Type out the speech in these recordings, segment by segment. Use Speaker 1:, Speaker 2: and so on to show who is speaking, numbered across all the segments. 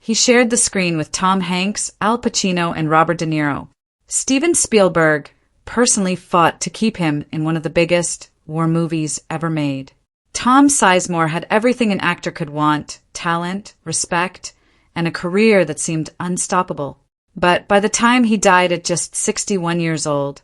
Speaker 1: He shared the screen with Tom Hanks, Al Pacino, and Robert De Niro. Steven Spielberg personally fought to keep him in one of the biggest war movies ever made. Tom Sizemore had everything an actor could want: talent, respect, and a career that seemed unstoppable. But by the time he died at just 61 years old,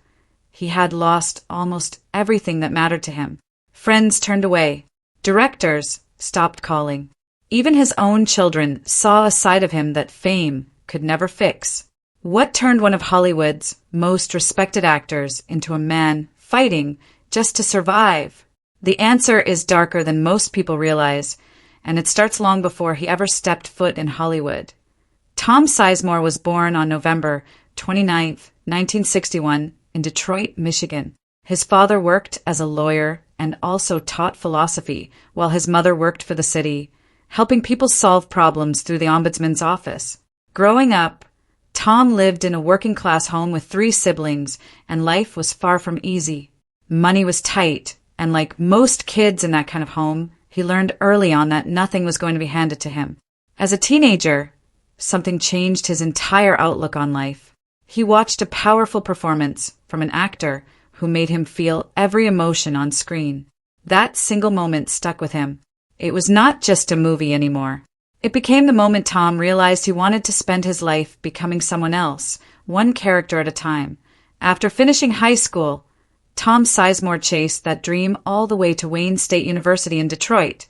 Speaker 1: he had lost almost everything that mattered to him. Friends turned away. Directors stopped calling. Even his own children saw a side of him that fame could never fix. What turned one of Hollywood's most respected actors into a man fighting just to survive? The answer is darker than most people realize, and it starts long before he ever stepped foot in Hollywood. Tom Sizemore was born on November 29, 1961, in Detroit, Michigan. His father worked as a lawyer and also taught philosophy, while his mother worked for the city, helping people solve problems through the ombudsman's office. Growing up, Tom lived in a working-class home with 3 siblings, and life was far from easy. Money was tight, and like most kids in that kind of home, he learned early on that nothing was going to be handed to him. As a teenager, something changed his entire outlook on life. He watched a powerful performance from an actor who made him feel every emotion on screen. That single moment stuck with him. It was not just a movie anymore. It became the moment Tom realized he wanted to spend his life becoming someone else, one character at a time. After finishing high school, Tom Sizemore chased that dream all the way to Wayne State University in Detroit,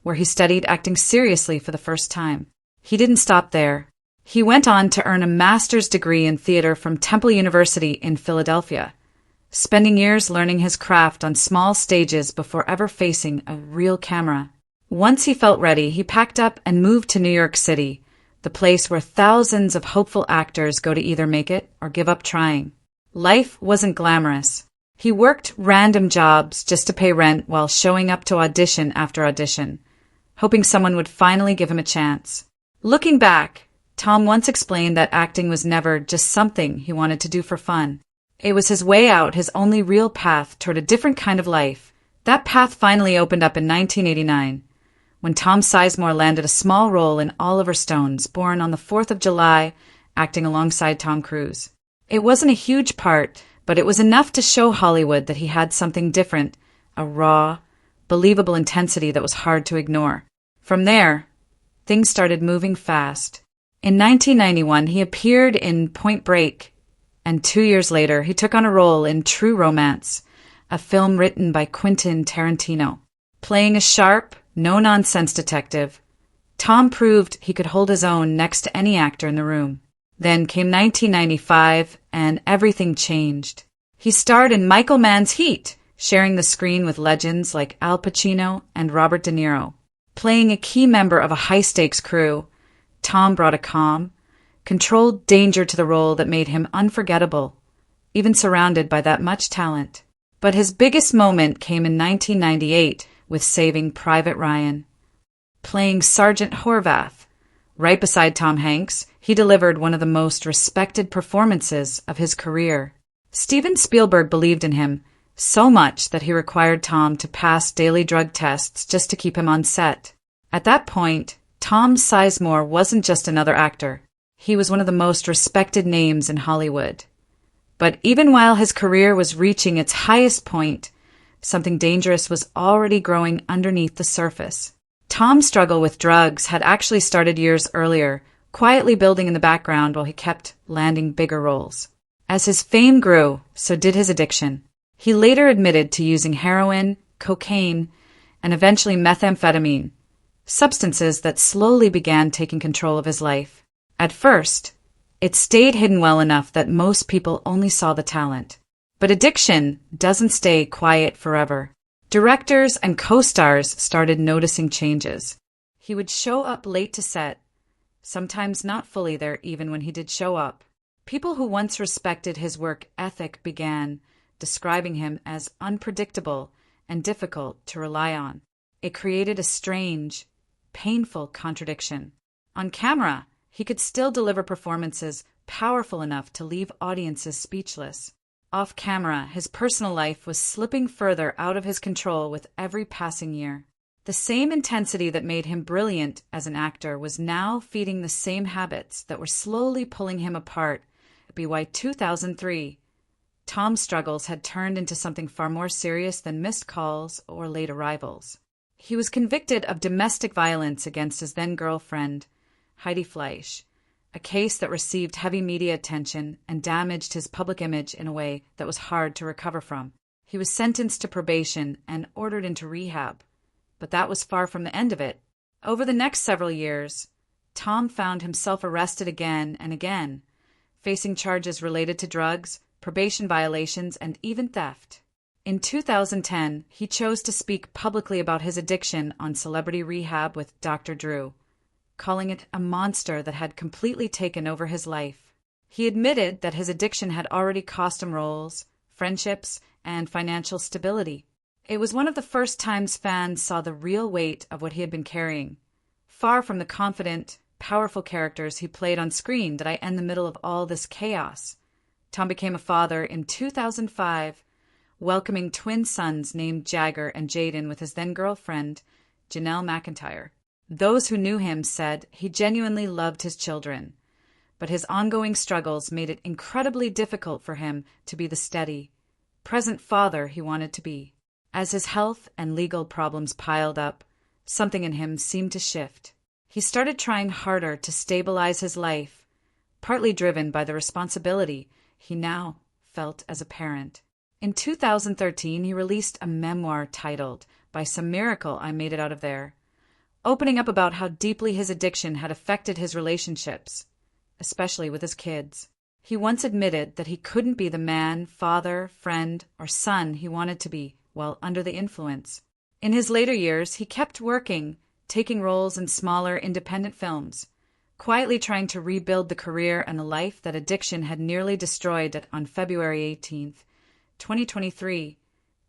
Speaker 1: where he studied acting seriously for the first time. He didn't stop there. He went on to earn a master's degree in theater from Temple University in Philadelphia, spending years learning his craft on small stages before ever facing a real camera. Once he felt ready, he packed up and moved to New York City, the place where thousands of hopeful actors go to either make it or give up trying. Life wasn't glamorous. He worked random jobs just to pay rent while showing up to audition after audition, hoping someone would finally give him a chance. Looking back, Tom once explained that acting was never just something he wanted to do for fun. It was his way out, his only real path toward a different kind of life. That path finally opened up in 1989, when Tom Sizemore landed a small role in Oliver Stone's Born on the 4th of July, acting alongside Tom Cruise. It wasn't a huge part, but it was enough to show Hollywood that he had something different, a raw, believable intensity that was hard to ignore. From there, things started moving fast. In 1991, he appeared in Point Break, and 2 years later, he took on a role in True Romance, a film written by Quentin Tarantino. Playing a sharp, no-nonsense detective, Tom proved he could hold his own next to any actor in the room. Then came 1995, and everything changed. He starred in Michael Mann's Heat, sharing the screen with legends like Al Pacino and Robert De Niro. Playing a key member of a high-stakes crew, Tom brought a calm, controlled danger to the role that made him unforgettable, even surrounded by that much talent. But his biggest moment came in 1998 with Saving Private Ryan. Playing Sergeant Horvath, right beside Tom Hanks, he delivered one of the most respected performances of his career. Steven Spielberg believed in him so much that he required Tom to pass daily drug tests just to keep him on set. At that point, Tom Sizemore wasn't just another actor. He was one of the most respected names in Hollywood. But even while his career was reaching its highest point, something dangerous was already growing underneath the surface. Tom's struggle with drugs had actually started years earlier, quietly building in the background while he kept landing bigger roles. As his fame grew, so did his addiction. He later admitted to using heroin, cocaine, and eventually methamphetamine, substances that slowly began taking control of his life. At first, it stayed hidden well enough that most people only saw the talent. But addiction doesn't stay quiet forever. Directors and co-stars started noticing changes. He would show up late to set, sometimes not fully there even when he did show up. People who once respected his work ethic began describing him as unpredictable and difficult to rely on. It created a strange, painful contradiction. On camera, he could still deliver performances powerful enough to leave audiences speechless. Off camera, his personal life was slipping further out of his control with every passing year. The same intensity that made him brilliant as an actor was now feeding the same habits that were slowly pulling him apart. By 2003, Tom's struggles had turned into something far more serious than missed calls or late arrivals. He was convicted of domestic violence against his then-girlfriend, Heidi Fleisch, a case that received heavy media attention and damaged his public image in a way that was hard to recover from. He was sentenced to probation and ordered into rehab, but that was far from the end of it. Over the next several years, Tom found himself arrested again and again, facing charges related to drugs, probation violations, and even theft. In 2010, he chose to speak publicly about his addiction on Celebrity Rehab with Dr. Drew, calling it a monster that had completely taken over his life. He admitted that his addiction had already cost him roles, friendships, and financial stability. It was one of the first times fans saw the real weight of what he had been carrying. Far from the confident, powerful characters he played on screen did I end the middle of all this chaos. Tom became a father in 2005, welcoming twin sons named Jagger and Jaden with his then-girlfriend, Janelle McIntyre. Those who knew him said he genuinely loved his children, but his ongoing struggles made it incredibly difficult for him to be the steady, present father he wanted to be. As his health and legal problems piled up, something in him seemed to shift. He started trying harder to stabilize his life, partly driven by the responsibility he now felt as a parent. In 2013, he released a memoir titled, "By Some Miracle I Made It Out of There," opening up about how deeply his addiction had affected his relationships, especially with his kids. He once admitted that he couldn't be the man, father, friend, or son he wanted to be while under the influence. In his later years, he kept working, taking roles in smaller, independent films, quietly trying to rebuild the career and the life that addiction had nearly destroyed. On February 18th, 2023,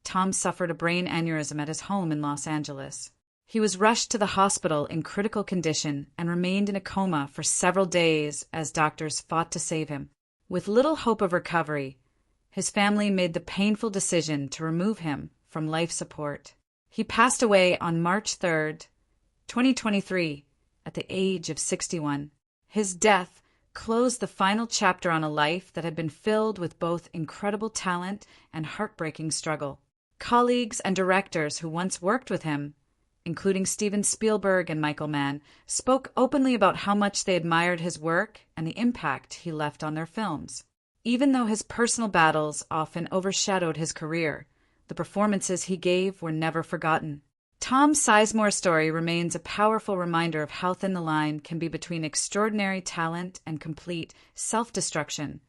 Speaker 1: Tom suffered a brain aneurysm at his home in Los Angeles. He was rushed to the hospital in critical condition and remained in a coma for several days as doctors fought to save him. With little hope of recovery, his family made the painful decision to remove him from life support. He passed away on March 3rd, 2023, at the age of 61. His death closed the final chapter on a life that had been filled with both incredible talent and heartbreaking struggle. Colleagues and directors who once worked with him, including Steven Spielberg and Michael Mann, spoke openly about how much they admired his work and the impact he left on their films. Even though his personal battles often overshadowed his career, the performances he gave were never forgotten. Tom Sizemore's story remains a powerful reminder of how thin the line can be between extraordinary talent and complete self-destruction,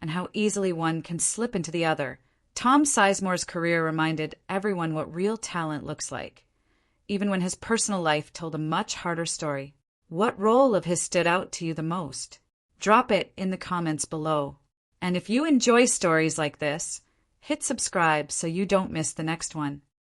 Speaker 1: and how easily one can slip into the other. Tom Sizemore's career reminded everyone what real talent looks like, even when his personal life told a much harder story. What role of his stood out to you the most? Drop it in the comments below. And if you enjoy stories like this, hit subscribe so you don't miss the next one.